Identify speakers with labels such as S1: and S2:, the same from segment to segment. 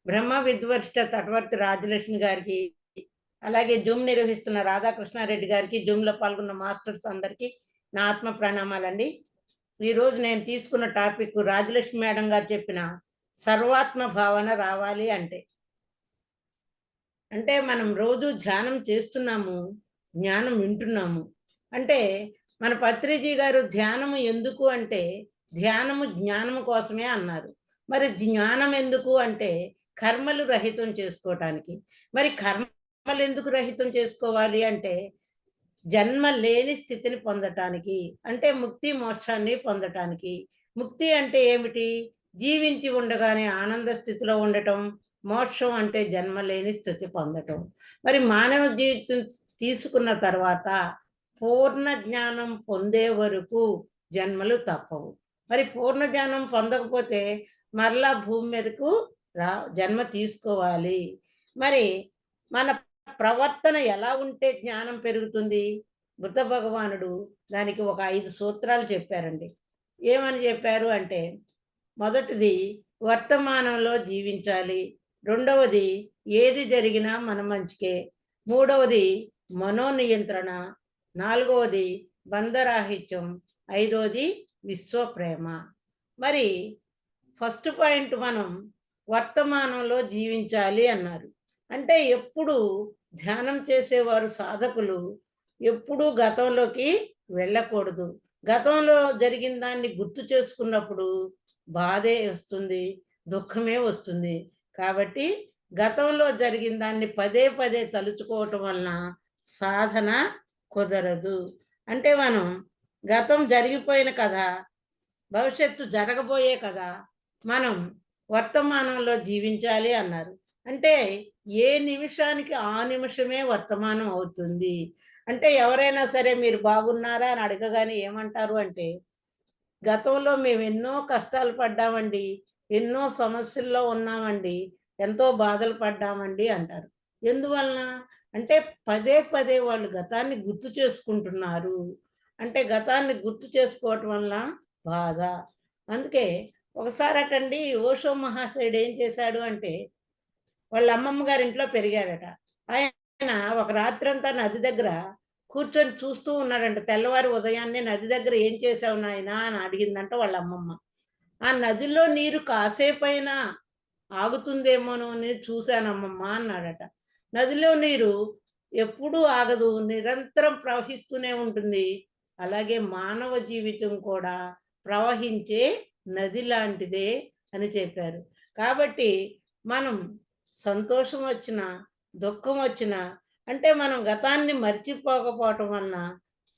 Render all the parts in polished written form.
S1: బ్రహ్మ విద్వరిష్ట తటవర్తి రాజలక్ష్మి గారికి, అలాగే జూమ్ నిర్వహిస్తున్న రాధాకృష్ణారెడ్డి గారికి, జూమ్లో పాల్గొన్న మాస్టర్స్ అందరికీ నా ఆత్మ ప్రణామాలండి. ఈరోజు నేను తీసుకున్న టాపిక్ రాజలక్ష్మి మేడం గారు చెప్పిన సర్వాత్మ భావన రావాలి అంటే మనం రోజు ధ్యానం చేస్తున్నాము, జ్ఞానం వింటున్నాము. అంటే మన పత్రిజీ గారు ధ్యానము ఎందుకు అంటే ధ్యానము జ్ఞానము కోసమే అన్నారు. మరి జ్ఞానం ఎందుకు అంటే కర్మలు రహితం చేసుకోవటానికి. మరి కర్మలు ఎందుకు రహితం చేసుకోవాలి అంటే జన్మ లేని స్థితిని పొందటానికి, అంటే ముక్తి మోక్షాన్ని పొందటానికి. ముక్తి అంటే ఏమిటి? జీవించి ఉండగానే ఆనంద స్థితిలో ఉండటం. మోక్షం అంటే జన్మ లేని స్థితి పొందటం. మరి మానవ జీవితం తీసుకున్న తర్వాత పూర్ణ జ్ఞానం పొందే వరకు జన్మలు తప్పవు. మరి పూర్ణ జ్ఞానం పొందకపోతే మరలా భూమి మీదకు జన్మ తీసుకోవాలి. మరి మన ప్రవర్తన ఎలా ఉంటే జ్ఞానం పెరుగుతుంది? బుద్ధ భగవానుడు దానికి ఒక 5 సూత్రాలు చెప్పారండి. ఏమని చెప్పారు అంటే, మొదటిది వర్తమానంలో జీవించాలి. రెండవది ఏది జరిగినా మన మంచికే. మూడవది మనోనియంత్రణ. నాలుగవది బంధరాహిత్యం. ఐదవది విశ్వప్రేమ. మరి ఫస్ట్ పాయింట్ మనం వర్తమానంలో జీవించాలి అన్నారు. అంటే ఎప్పుడు ధ్యానం చేసేవారు సాధకులు ఎప్పుడూ గతంలోకి వెళ్ళకూడదు. గతంలో జరిగిన దాన్ని గుర్తు చేసుకున్నప్పుడు బాధే వస్తుంది, దుఃఖమే వస్తుంది. కాబట్టి గతంలో జరిగిన దాన్ని పదే పదే తలుచుకోవటం వలన సాధన కుదరదు. అంటే మనం గతం జరిగిపోయిన కథ, భవిష్యత్తు జరగబోయే కథ మనం వర్తమానంలో జీవించాలి అన్నారు. అంటే ఏ నిమిషానికి ఆ నిమిషమే వర్తమానం అవుతుంది. అంటే ఎవరైనా సరే మీరు బాగున్నారా అని అడగగానే ఏమంటారు అంటే, గతంలో మేము ఎన్నో కష్టాలు పడ్డామండి, ఎన్నో సమస్యల్లో ఉన్నామండి, ఎంతో బాధలు పడ్డామండి అంటారు. ఎందువలన? అంటే పదే పదే వాళ్ళు గతాన్ని గుర్తు చేసుకుంటున్నారు. అంటే గతాన్ని గుర్తు చేసుకోవటం వలన బాధ. అందుకే ఒకసారటండి ఓషో మహాశయుడు ఏం చేశాడు అంటే, వాళ్ళ అమ్మమ్మ గారి ఇంట్లో పెరిగాడట. ఆయన ఒక రాత్రంతా నది దగ్గర కూర్చొని చూస్తూ ఉన్నాడంట. తెల్లవారి ఉదయాన్నే నది దగ్గర ఏం చేసావు నాయనా అని అడిగిందంట వాళ్ళ అమ్మమ్మ. ఆ నదిలో నీరు కాసేపైనా ఆగుతుందేమోను అని చూశానమ్మమ్మ అన్నాడట. నదిలో నీరు ఎప్పుడూ ఆగదు, నిరంతరం ప్రవహిస్తూనే ఉంటుంది. అలాగే మానవ జీవితం కూడా ప్రవహించే నది లాంటిదే అని చెప్పారు. కాబట్టి మనం సంతోషం వచ్చినా, దుఃఖం వచ్చినా అంటే మనం గతాన్ని మర్చిపోకపోవటం వలన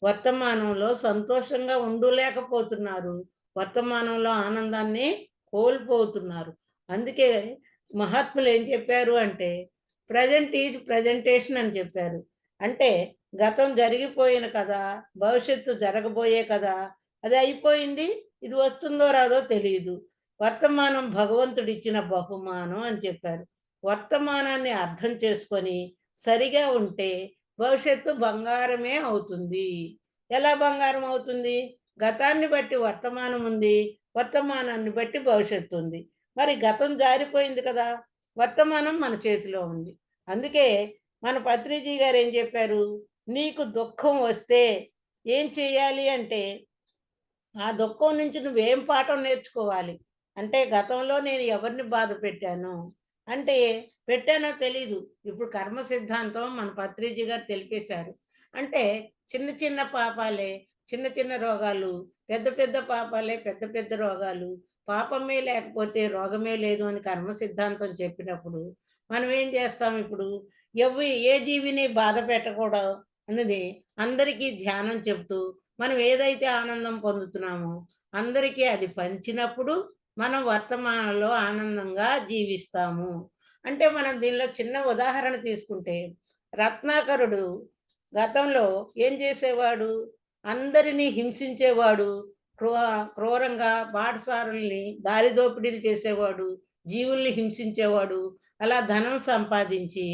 S1: వర్తమానంలో సంతోషంగా ఉండలేకపోతున్నారు. వర్తమానంలో ఆనందాన్ని కోల్పోతున్నారు. అందుకే మహాత్ములు ఏం చెప్పారు అంటే, ప్రెజెంట్ ఈజ్ ప్రెజెంటేషన్ అని చెప్పారు. అంటే గతం జరిగిపోయిన కదా, భవిష్యత్తు జరగబోయే కదా, అది అయిపోయింది. ఇది వస్తుందో రాదో తెలీదు. వర్తమానం భగవంతుడిచ్చిన బహుమానం అని చెప్పారు. వర్తమానాన్ని అర్థం చేసుకొని సరిగా ఉంటే భవిష్యత్తు బంగారమే అవుతుంది. ఎలా బంగారం అవుతుంది? గతాన్ని బట్టి వర్తమానం ఉంది. వర్తమానాన్ని బట్టి భవిష్యత్తు ఉంది. మరి గతం జారిపోయింది కదా! వర్తమానం మన చేతిలో ఉంది. అందుకే మన పత్రిజీ గారు ఏం చెప్పారు? నీకు దుఃఖం వస్తే ఏం చేయాలి అంటే ఆ దుఃఖం నుంచి నువ్వేం పాఠం నేర్చుకోవాలి? అంటే గతంలో నేను ఎవరిని బాధ పెట్టాను? అంటే పెట్టానో తెలీదు. ఇప్పుడు కర్మ సిద్ధాంతం మన పత్రిజీ గారు తెలిపేశారు. అంటే చిన్న చిన్న పాపాలే చిన్న చిన్న రోగాలు, పెద్ద పెద్ద పాపాలే పెద్ద పెద్ద రోగాలు. పాపమే లేకపోతే రోగమే లేదు అని కర్మ సిద్ధాంతం చెప్పినప్పుడు మనం ఏం చేస్తాం ఇప్పుడు? ఏ జీవిని బాధ పెట్టకూడదు అన్నది అందరికీ ధ్యానం చెబుతూ మనం ఏదైతే ఆనందం పొందుతున్నామో అందరికీ అది పంచినప్పుడు మనం వర్తమానంలో ఆనందంగా జీవిస్తాము. అంటే మనం దీనిలో చిన్న ఉదాహరణ తీసుకుంటే రత్నాకరుడు గతంలో ఏం చేసేవాడు? అందరినీ హింసించేవాడు. క్రూ క్రూరంగా బాటసారుల్ని దారి దోపిడీలు చేసేవాడు. జీవుల్ని హింసించేవాడు. అలా ధనం సంపాదించి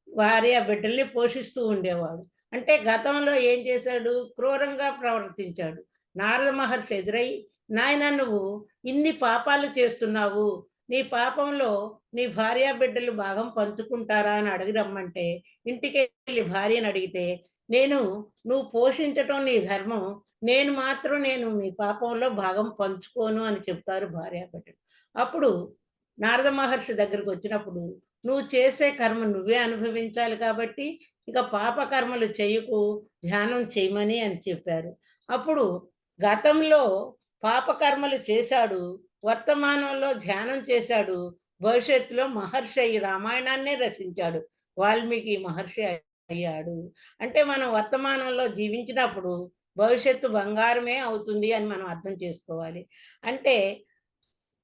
S1: భార్య బిడ్డల్ని పోషిస్తూ ఉండేవాడు. అంటే గతంలో ఏం చేశాడు? క్రూరంగా ప్రవర్తించాడు. నారద మహర్షి ఎదురై, "నాయనా నువ్వు ఇన్ని పాపాలు చేస్తున్నావు. నీ పాపంలో నీ భార్యా బిడ్డలు భాగం పంచుకుంటారా అని అడిగి రమ్మంటే, ఇంటికెళ్ళి భార్యని అడిగితే, నేను నువ్వు పోషించటం నీ ధర్మం. నేను మీ పాపంలో భాగం పంచుకోను అని చెప్తారు భార్యాభర్తలు. అప్పుడు నారద మహర్షి దగ్గరికొచ్చినప్పుడు, "నువ్వు చేసే కర్మ నువ్వే అనుభవించాలి కాబట్టి, ఇక పాప కర్మలు చెయ్యకు, ధ్యానం చెయ్యమని" అని చెప్పారు. అప్పుడు గతంలో పాపకర్మలు చేశాడు, వర్తమానంలో ధ్యానం చేశాడు, భవిష్యత్తులో మహర్షి అయ్యి రామాయణాన్నే రచించాడు. వాల్మీకి మహర్షి అయ్యాడు. అంటే మనం వర్తమానంలో జీవించినప్పుడు భవిష్యత్తు బంగారమే అవుతుంది అని మనం అర్థం చేసుకోవాలి. అంటే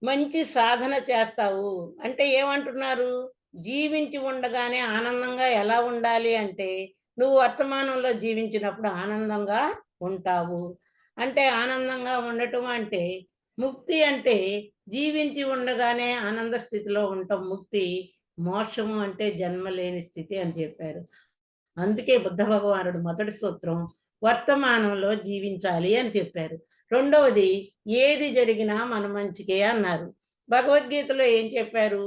S1: మంచి సాధన చేస్తావు. అంటే ఏమంటున్నారు? జీవించి ఉండగానే ఆనందంగా ఎలా ఉండాలి అంటే, నువ్వు వర్తమానంలో జీవించినప్పుడు ఆనందంగా ఉంటావు. అంటే ఆనందంగా ఉండటం అంటే, ముక్తి అంటే జీవించి ఉండగానే ఆనంద స్థితిలో ఉండటం ముక్తి. మోక్షము అంటే జన్మ లేని స్థితి అని చెప్పారు. అందుకే బుద్ధ భగవానుడు మొదటి సూత్రం వర్తమానంలో జీవించాలి అని చెప్పారు. రెండవది ఏది జరిగినా మన మంచికే అన్నారు. భగవద్గీతలో ఏం చెప్పారు?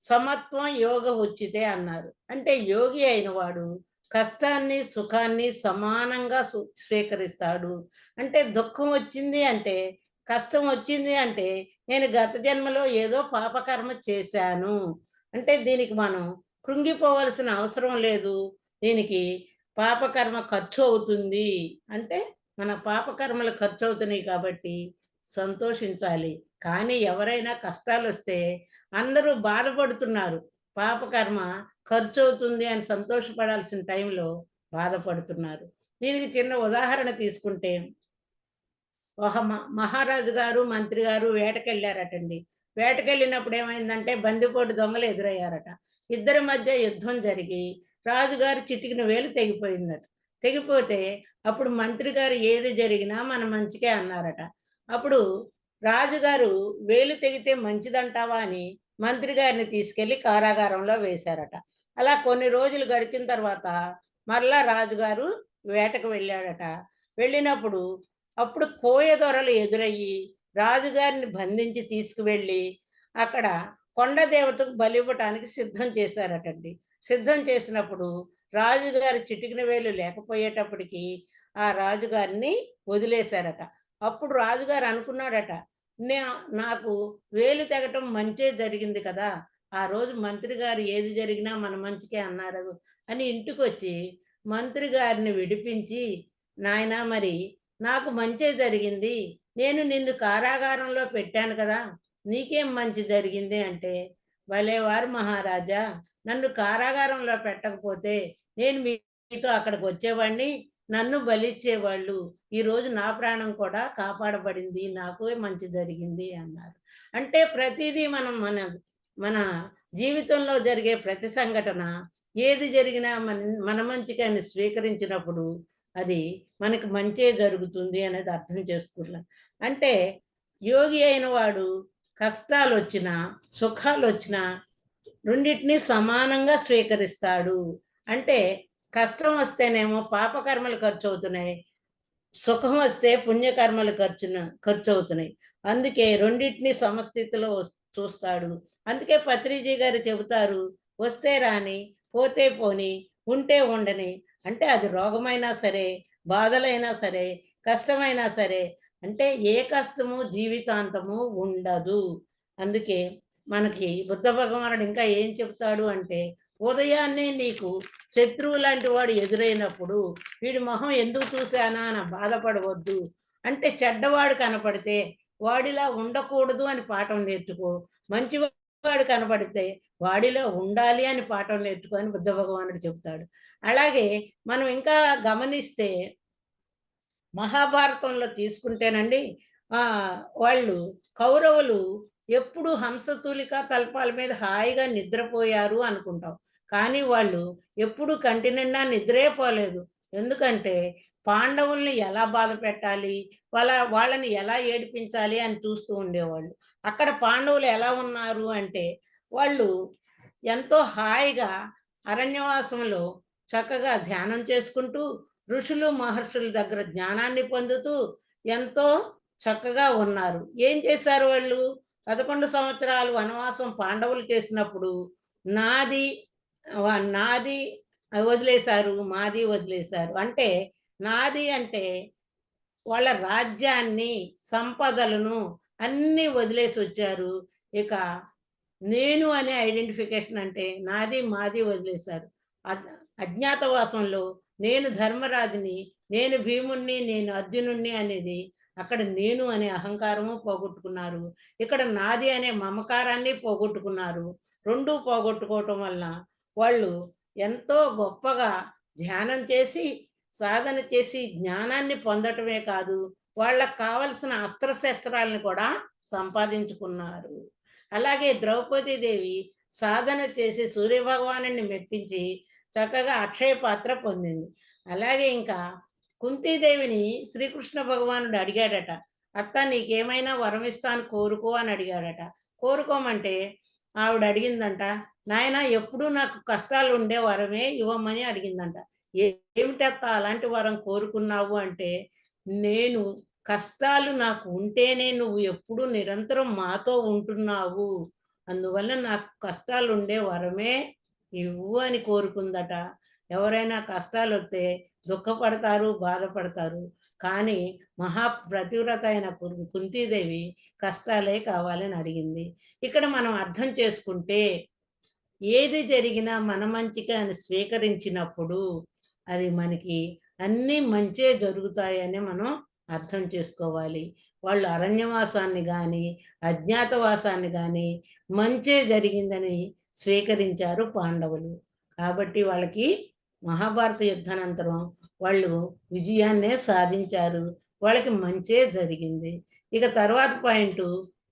S1: సమత్వం యోగ ఉచితే అన్నారు. అంటే యోగి అయిన వాడు కష్టాన్ని, సుఖాన్ని సమానంగా స్వీకరిస్తాడు. అంటే దుఃఖం వచ్చింది అంటే, కష్టం వచ్చింది అంటే, నేను గత జన్మలో ఏదో పాపకర్మ చేశాను. అంటే దీనికి మనం కృంగిపోవలసిన అవసరం లేదు. దీనికి పాపకర్మ ఖర్చు అవుతుంది. అంటే మన పాపకర్మలు ఖర్చవుతున్నాయి కాబట్టి సంతోషించాలి. కానీ ఎవరైనా కష్టాలొస్తే అందరూ బాధపడుతున్నారు. పాపకర్మ ఖర్చవుతుంది అని సంతోషపడాల్సిన టైంలో బాధపడుతున్నారు. దీనికి చిన్న ఉదాహరణ తీసుకుంటే ఒక మహారాజు గారు, మంత్రి గారు వేటకెళ్లారటండి. వేటకెళ్ళినప్పుడు ఏమైందంటే బందిపోటు దొంగలు ఎదురయ్యారట. ఇద్దరి మధ్య యుద్ధం జరిగి రాజుగారి చిటికిన వేలు తెగిపోయిందట. తెగిపోతే అప్పుడు మంత్రి గారు ఏది జరిగినా మన మంచికే అన్నారట. అప్పుడు రాజుగారు వేలు తెగితే మంచిదంటావా అని మంత్రి గారిని తీసుకెళ్లి కారాగారంలో వేశారట. అలా కొన్ని రోజులు గడిచిన తర్వాత మరలా రాజుగారు వేటకు వెళ్ళాడట. వెళ్ళినప్పుడు అప్పుడు కోయ దొరలు ఎదురయ్యి రాజుగారిని బంధించి తీసుకువెళ్ళి అక్కడ కొండ దేవతకు బలివ్వటానికి సిద్ధం చేశారటండి. సిద్ధం చేసినప్పుడు రాజుగారి చిటికిన వేలు లేకపోయేటప్పటికి ఆ రాజుగారిని వదిలేశారట. అప్పుడు రాజుగారు అనుకున్నాడట, నే నాకు వేలు తెగటం మంచే జరిగింది కదా! ఆ రోజు మంత్రి గారు ఏది జరిగినా మన మంచికే అన్నారు అని ఇంటికొచ్చి మంత్రి గారిని విడిపించి, నాయనా మరి నాకు మంచే జరిగింది. నేను నిన్ను కారాగారంలో పెట్టాను కదా! నీకేం మంచి జరిగింది అంటే, భలేవారు మహారాజా! నన్ను కారాగారంలో పెట్టకపోతే నేను మీతో అక్కడికొచ్చేవాడిని. నన్ను బలిచ్చేవాళ్ళు. ఈరోజు నా ప్రాణం కూడా కాపాడబడింది. నాకే మంచి జరిగింది అన్నారు. అంటే ప్రతీదీ మనం మన మన జీవితంలో జరిగే ప్రతి సంఘటన ఏది జరిగినా మన మంచికి అని స్వీకరించినప్పుడు అది మనకి మంచే జరుగుతుంది అనేది అర్థం చేసుకున్నాం. అంటే యోగి అయిన వాడు కష్టాలొచ్చినా, సుఖాలొచ్చినా రెండిటిని సమానంగా స్వీకరిస్తాడు. అంటే కష్టం వస్తేనేమో పాపకర్మలు ఖర్చవుతున్నాయి. సుఖం వస్తే పుణ్యకర్మలు ఖర్చవుతున్నాయి. అందుకే రెండిటిని సమస్థితిలో చూస్తాడు. అందుకే పత్రిజీ గారు చెబుతారు, "వస్తే రాని, పోతే పోని, ఉంటే ఉండని." అంటే అది రోగమైనా సరే, బాధలైనా సరే, కష్టమైనా సరే, అంటే ఏ కష్టము జీవితాంతము ఉండదు. అందుకే మనకి బుద్ధ భగవానుడు ఇంకా ఏం చెప్తాడు అంటే, ఉదయాన్నే నీకు శత్రువు లాంటి వాడు ఎదురైనప్పుడు వీడి మొహం ఎందుకు చూశానా అని బాధపడవద్దు. అంటే చెడ్డవాడు కనపడితే వాడిలా ఉండకూడదు అని పాఠం నేర్చుకో. మంచివాడు కనపడితే వాడిలో ఉండాలి అని పాఠం నేర్చుకో అని బుద్ధ భగవానుడు చెప్తాడు. అలాగే మనం ఇంకా గమనిస్తే మహాభారతంలో తీసుకుంటేనండి వాళ్ళు కౌరవులు ఎప్పుడు హంసతూలిక తల్పాల మీద హాయిగా నిద్రపోయారు అనుకుంటాం. కానీ వాళ్ళు ఎప్పుడు కంటి నిండా నిద్రే పోలేదు. ఎందుకంటే పాండవుల్ని ఎలా బాధపెట్టాలి, వాళ్ళని ఎలా ఏడిపించాలి అని చూస్తూ ఉండేవాళ్ళు. అక్కడ పాండవులు ఎలా ఉన్నారు అంటే, వాళ్ళు ఎంతో హాయిగా అరణ్యవాసంలో చక్కగా ధ్యానం చేసుకుంటూ ఋషులు, మహర్షుల దగ్గర జ్ఞానాన్ని పొందుతూ ఎంతో చక్కగా ఉన్నారు. ఏం చేశారు వాళ్ళు? 11 సంవత్సరాలు వనవాసం పాండవులు చేసినప్పుడు నాది నాది వదిలేశారు, మాది వదిలేశారు. అంటే నాది అంటే వాళ్ళ రాజ్యాన్ని, సంపదలను అన్నీ వదిలేసొచ్చారు. ఇక నేను అనే ఐడెంటిఫికేషన్ అంటే నాది, మాది వదిలేశారు. అద్ అజ్ఞాతవాసంలో నేను ధర్మరాజుని, నేను భీముడిని, నేను అర్జునుడిని అనేది అక్కడ నేను అనే అహంకారము పోగొట్టుకున్నారు. ఇక్కడ నాది అనే మమకారాన్ని పోగొట్టుకున్నారు. 2 పోగొట్టుకోవటం వలన వాళ్ళు ఎంతో గొప్పగా ధ్యానం చేసి, సాధన చేసి జ్ఞానాన్ని పొందటమే కాదు, వాళ్ళకి కావలసిన అస్త్రశస్త్రాలను కూడా సంపాదించుకున్నారు. అలాగే ద్రౌపదీదేవి సాధన చేసి సూర్యభగవానుడిని మెప్పించి చక్కగా అక్షయ పాత్ర పొందింది. అలాగే ఇంకా కుంతీదేవిని శ్రీకృష్ణ భగవానుడు అడిగాడట. అత్త నీకేమైనా వరం ఇస్తాను కోరుకో అని అడిగాడట. కోరుకోమంటే ఆవిడ అడిగిందంట, నాయనా ఎప్పుడూ నాకు కష్టాలు ఉండే వరమే ఇవ్వమని అడిగిందంట. ఏమిటత్త అలాంటి వరం కోరుకున్నావు అంటే, నేను కష్టాలు నాకు ఉంటేనే నువ్వు ఎప్పుడూ నిరంతరం మాతో ఉంటున్నావు. అందువల్ల నాకు కష్టాలుండే వరమే ఇవ్వు అని కోరుకుందట. ఎవరైనా కష్టాలొస్తే దుఃఖపడతారు, బాధపడతారు. కానీ మహాప్రతివ్రత అయిన కుంతీదేవి కష్టాలే కావాలని అడిగింది. ఇక్కడ మనం అర్థం చేసుకుంటే ఏది జరిగినా మన మంచికే అని స్వీకరించినప్పుడు అది మనకి అన్నీ మంచే జరుగుతాయని మనం అర్థం చేసుకోవాలి. వాళ్ళు అరణ్యవాసాన్ని గాని, అజ్ఞాతవాసాన్ని గాని మంచే జరిగిందని స్వీకరించారు పాండవులు. కాబట్టి వాళ్ళకి మహాభారత యుద్ధానంతరం వాళ్ళు విజయాన్నే సాధించారు. వాళ్ళకి మంచే జరిగింది. ఇక తర్వాత పాయింటు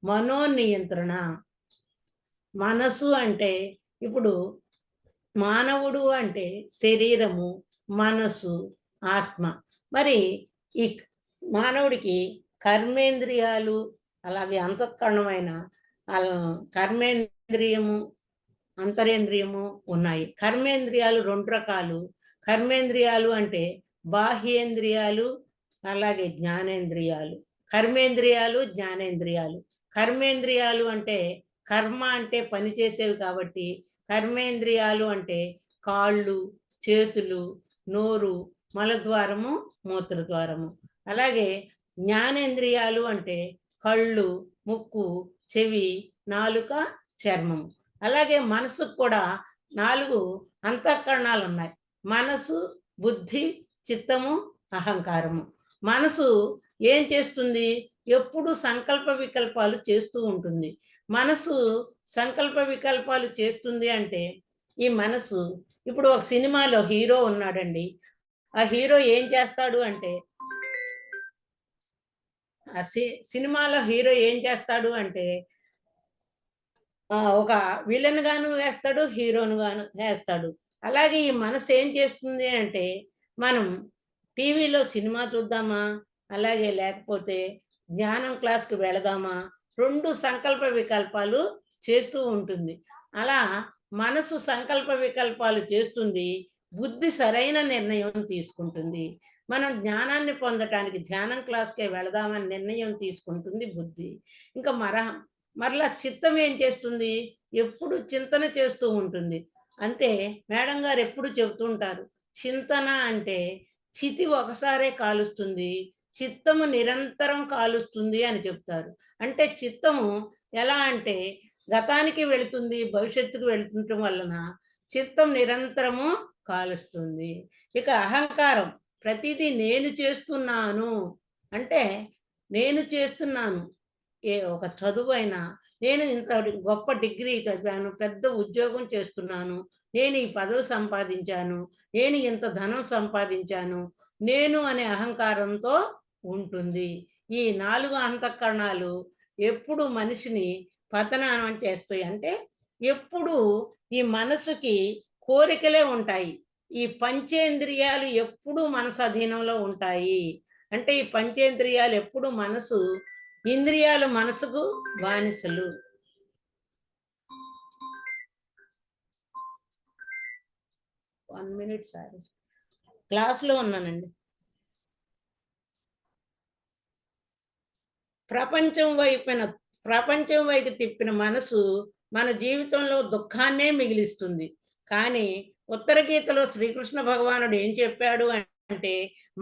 S1: మనోనియంత్రణ. మనసు అంటే ఇప్పుడు మానవుడు అంటే శరీరము, మనసు, ఆత్మ. మరి ఈ మానవుడికి కర్మేంద్రియాలు, అలాగే అంతఃకరణమైన కర్మేంద్రియము, అంతరేంద్రియము ఉన్నాయి. కర్మేంద్రియాలు 2 రకాలు. కర్మేంద్రియాలు అంటే బాహ్యేంద్రియాలు, అలాగే జ్ఞానేంద్రియాలు. కర్మేంద్రియాలు, జ్ఞానేంద్రియాలు. కర్మేంద్రియాలు అంటే కర్మ అంటే పని చేసేవి కాబట్టి కర్మేంద్రియాలు అంటే కాళ్ళు, చేతులు, నోరు, మలద్వారము, మూత్రద్వారము. అలాగే జ్ఞానేంద్రియాలు అంటే కళ్ళు, ముక్కు, చెవి, నాలుక, చర్మము. అలాగే మనసుకు కూడా 4 అంతఃకరణాలున్నాయి. మనసు, బుద్ధి, చిత్తము, అహంకారము. మనసు ఏం చేస్తుంది? ఎప్పుడు సంకల్ప వికల్పాలు చేస్తూ ఉంటుంది. మనసు సంకల్ప వికల్పాలు చేస్తుంది అంటే, ఈ మనసు ఇప్పుడు ఒక సినిమాలో హీరో ఉన్నాడండి. ఆ హీరో ఏం చేస్తాడు అంటే, ఆ సినిమాలో హీరో ఏం చేస్తాడు అంటే ఒక విలన్ గాను వేస్తాడు, హీరోను గాను వేస్తాడు. అలాగే ఈ మనసు ఏం చేస్తుంది అంటే, మనం టీవీలో సినిమా చూద్దామా, అలాగే లేకపోతే ధ్యానం క్లాస్‌కి వెళదామా, 2 సంకల్ప వికల్పాలు చేస్తూ ఉంటుంది. అలా మనసు సంకల్ప వికల్పాలు చేస్తుంది. బుద్ధి సరైన నిర్ణయం తీసుకుంటుంది. మనం జ్ఞానాన్ని పొందటానికి ధ్యానం క్లాస్‌కే వెళదామని నిర్ణయం తీసుకుంటుంది బుద్ధి. ఇంకా మరలా చిత్తం ఏం చేస్తుంది? ఎప్పుడు చింతన చేస్తూ ఉంటుంది. అంటే మేడం గారు ఎప్పుడు చెబుతూ ఉంటారు. చింతన అంటే చితి ఒకసారే కాలుస్తుంది. చిత్తము నిరంతరం కాలుస్తుంది అని చెప్తారు. అంటే చిత్తము ఎలా అంటే గతానికి వెళుతుంది, భవిష్యత్తుకు వెళుతుండటం వలన చిత్తం నిరంతరము కాలుస్తుంది. ఇక అహంకారం ప్రతిదీ నేను చేస్తున్నాను. అంటే నేను చేస్తున్నాను. ఒక చదువైనా నేను ఇంత గొప్ప డిగ్రీ చదివాను, పెద్ద ఉద్యోగం చేస్తున్నాను, నేను ఈ పదవి సంపాదించాను, నేను ఇంత ధనం సంపాదించాను, నేను అనే అహంకారంతో ఉంటుంది. ఈ 4 అంతఃకరణాలు ఎప్పుడు మనిషిని పతనం చేస్తాయి. అంటే ఎప్పుడు ఈ మనసుకి కోరికలే ఉంటాయి. ఈ పంచేంద్రియాలు ఎప్పుడూ మనసు అధీనంలో ఉంటాయి. అంటే ఈ పంచేంద్రియాలు ఎప్పుడు ఇంద్రియాలు మనసుకు బానిసలు. 1 మినిట్ సారీ. క్లాస్‌లో ఉన్నానండి. ప్రపంచం వైపున ప్రపంచం వైపు తిప్పిన మనసు మన జీవితంలో దుఃఖాన్నే మిగిలిస్తుంది. కానీ ఉత్తర గీతలో శ్రీకృష్ణ భగవానుడు ఏం చెప్పాడు అంటే,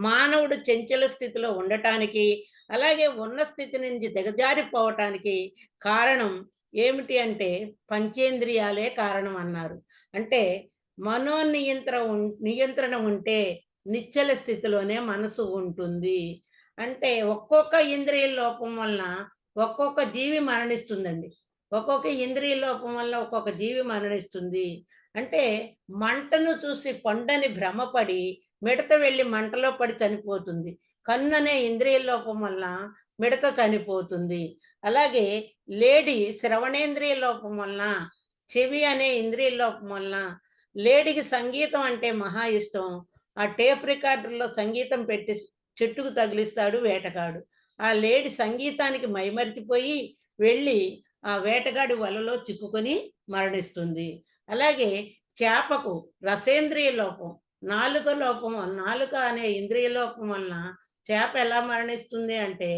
S1: మానవుడు చంచల స్థితిలో ఉండటానికి, అలాగే ఉన్న స్థితి నుంచి దిగజారిపోవటానికి కారణం ఏమిటి అంటే పంచేంద్రియాలే కారణం అన్నారు. అంటే నియంత్రణ ఉంటే నిశ్చల స్థితిలోనే మనసు ఉంటుంది. అంటే ఒక్కొక్క ఇంద్రియ లోపం వలన ఒక్కొక్క జీవి మరణిస్తుందండి. ఒక్కొక్క ఇంద్రియ లోపం వల్ల ఒక్కొక్క జీవి మరణిస్తుంది. అంటే మంటను చూసి పండని భ్రమపడి మిడత వెళ్లి మంటలో పడి చనిపోతుంది. కన్ననే ఇంద్రియ లోపం వల్ల మిడత చనిపోతుంది. అలాగే లేడి శ్రవణేంద్రియ లోపం వలన, చెవి అనే ఇంద్రియ లోపం వలన, లేడికి సంగీతం అంటే మహా ఇష్టం. ఆ టేప్ రికార్డర్‌లో సంగీతం పెట్టి చెట్టుకు తగిలిస్తాడు వేటగాడు. ఆ లేడి సంగీతానికి మైమరిచిపోయి వెళ్ళి ఆ వేటగాడి వలలో చిక్కుకొని మరణిస్తుంది. అలాగే చేపకు రసేంద్రియ లోపం, నాలుక అనే ఇంద్రియ లోపం వలన చేప ఎలా మరణిస్తుంది అంటే,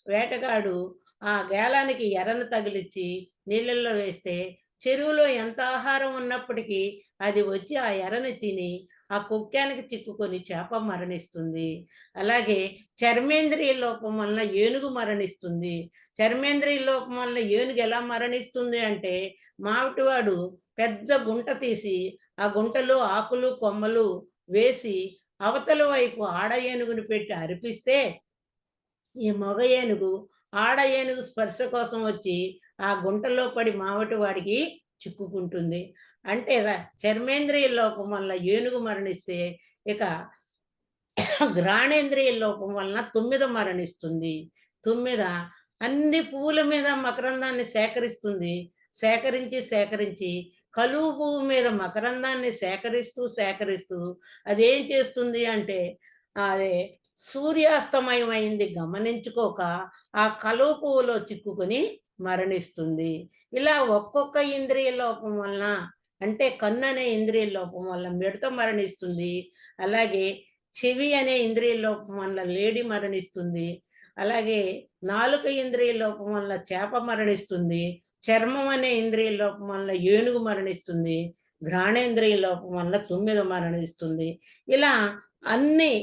S1: వేటగాడు ఆ గేలానికి ఎరను తగిలిచ్చి నీళ్ళల్లో వేస్తే చెరువులో ఎంత ఆహారం ఉన్నప్పటికీ అది వచ్చి ఆ ఎరని తిని ఆ కుక్కానికి చిక్కుకొని చేప మరణిస్తుంది. అలాగే చర్మేంద్రియ లోపం వలన ఏనుగు మరణిస్తుంది. చర్మేంద్రియ లోపం వలన ఏనుగు ఎలా మరణిస్తుంది అంటే, మావిటివాడు పెద్ద గుంట తీసి ఆ గుంటలో ఆకులు కొమ్మలు వేసి అవతల వైపు ఆడ ఏనుగుని పెట్టి అరిపిస్తే ఈ మగ ఏనుగు ఆడ ఏనుగు స్పర్శ కోసం వచ్చి ఆ గుంటలో పడి మావటి వాడికి చిక్కుకుంటుంది. అంటే చర్మేంద్రియ లోపం వల్ల ఏనుగు మరణిస్తే, ఇక ఘ్రాణేంద్రియ లోపం వలన తుమ్మెద మరణిస్తుంది. తుమ్మెద అన్ని పువ్వుల మీద మకరందాన్ని సేకరిస్తుంది. సేకరించి కలువ పువ్వు మీద మకరందాన్ని సేకరిస్తూ అదేం చేస్తుంది అంటే, అదే సూర్యాస్తమయమైంది గమనించుకోక ఆ కలువ పువ్వులో చిక్కుకొని మరణిస్తుంది. ఇలా ఒక్కొక్క ఇంద్రియ లోపం వలన, అంటే కన్ను అనే ఇంద్రియ లోపం వల్ల మిడత మరణిస్తుంది. అలాగే చెవి అనే ఇంద్రియ లోపం వల్ల లేడి మరణిస్తుంది. అలాగే నాలుక ఇంద్రియ లోపం వల్ల చేప మరణిస్తుంది. చర్మం అనే ఇంద్రియ లోపం వల్ల ఏనుగు మరణిస్తుంది. ఘ్రాణేంద్రియ లోపం వల్ల తుమ్మెద మరణిస్తుంది. ఇలా అన్ని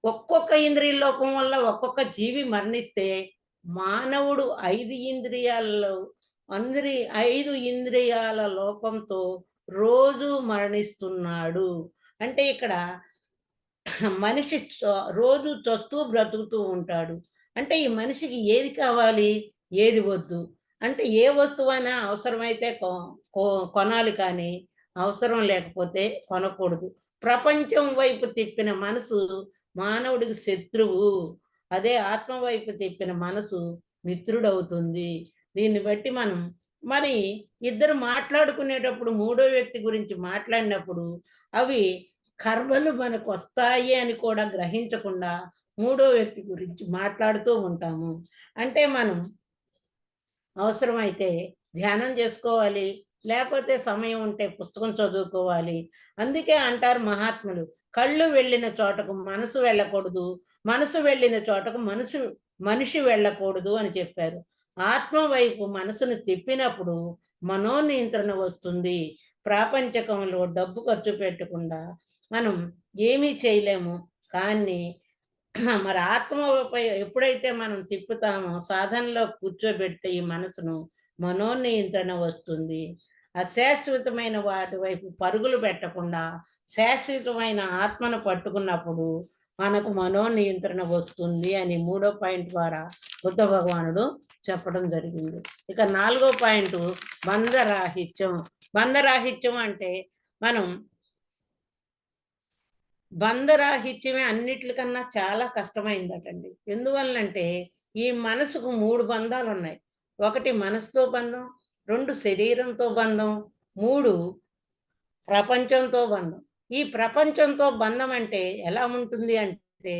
S1: ఒక్కొక్క ఇంద్రియ లోపం వల్ల ఒక్కొక్క జీవి మరణిస్తే, మానవుడు 5 ఇంద్రియాలలో 5 ఇంద్రియాల లోపంతో రోజు మరణిస్తున్నాడు. అంటే ఇక్కడ మనిషి రోజు చస్తూ బ్రతుకుతూ ఉంటాడు. అంటే ఈ మనిషికి ఏది కావాలి? ఏది వద్దు? అంటే ఏ వస్తువైనా అవసరమైతే కొ కొ కొనాలి కానీ, అవసరం లేకపోతే కొనకూడదు. ప్రపంచం వైపు తిప్పిన మనసు మానవుడికి శత్రువు. అదే ఆత్మ వైపు తిప్పిన మనసు మిత్రుడవుతుంది. దీన్ని బట్టి మనం మరి ఇద్దరు మాట్లాడుకునేటప్పుడు మూడో వ్యక్తి గురించి మాట్లాడినప్పుడు అవి కర్మలు మనకొస్తాయి అని కూడా గ్రహించకుండా మూడో వ్యక్తి గురించి మాట్లాడుతూ ఉంటాము. అంటే మనం అవసరమైతే ధ్యానం చేసుకోవాలి. లేపోతే సమయం ఉంటే పుస్తకం చదువుకోవాలి. అందుకే అంటారు మహాత్ములు, కళ్ళు వెళ్ళిన చోటకు మనసు వెళ్ళకూడదు. మనసు వెళ్ళిన చోటకు మనిషి వెళ్ళకూడదు అని చెప్పారు. ఆత్మ వైపు మనసును తిప్పినప్పుడు మనోనియంత్రణ వస్తుంది. ప్రాపంచకంలో డబ్బు ఖర్చు పెట్టకుండా మనం ఏమీ చేయలేము. కానీ మరి ఆత్మపై ఎప్పుడైతే మనం తిప్పుతామో, సాధనలో కూర్చోబెడితే ఈ మనసును, మనోనియంత్రణ వస్తుంది. అశాశ్వతమైన వాటి వైపు పరుగులు పెట్టకుండా, శాశ్వతమైన ఆత్మను పట్టుకున్నప్పుడు మనకు మనోనియంత్రణ వస్తుంది అని మూడో పాయింట్ ద్వారా బుద్ధ భగవానుడు చెప్పడం జరిగింది. ఇక నాలుగో పాయింటు బంధరాహిత్యం. బంధరాహిత్యం అంటే మనం బంధరాహిత్యమే అన్నిట్లికన్నా చాలా కష్టమైందటండి. ఎందువల్లంటే, ఈ మనసుకు 3 బంధాలున్నాయి. ఒకటి మనసుతో బంధం, 2 శరీరంతో బంధం, 3 ప్రపంచంతో బంధం. ఈ ప్రపంచంతో బంధం అంటే ఎలా ఉంటుంది అంటే,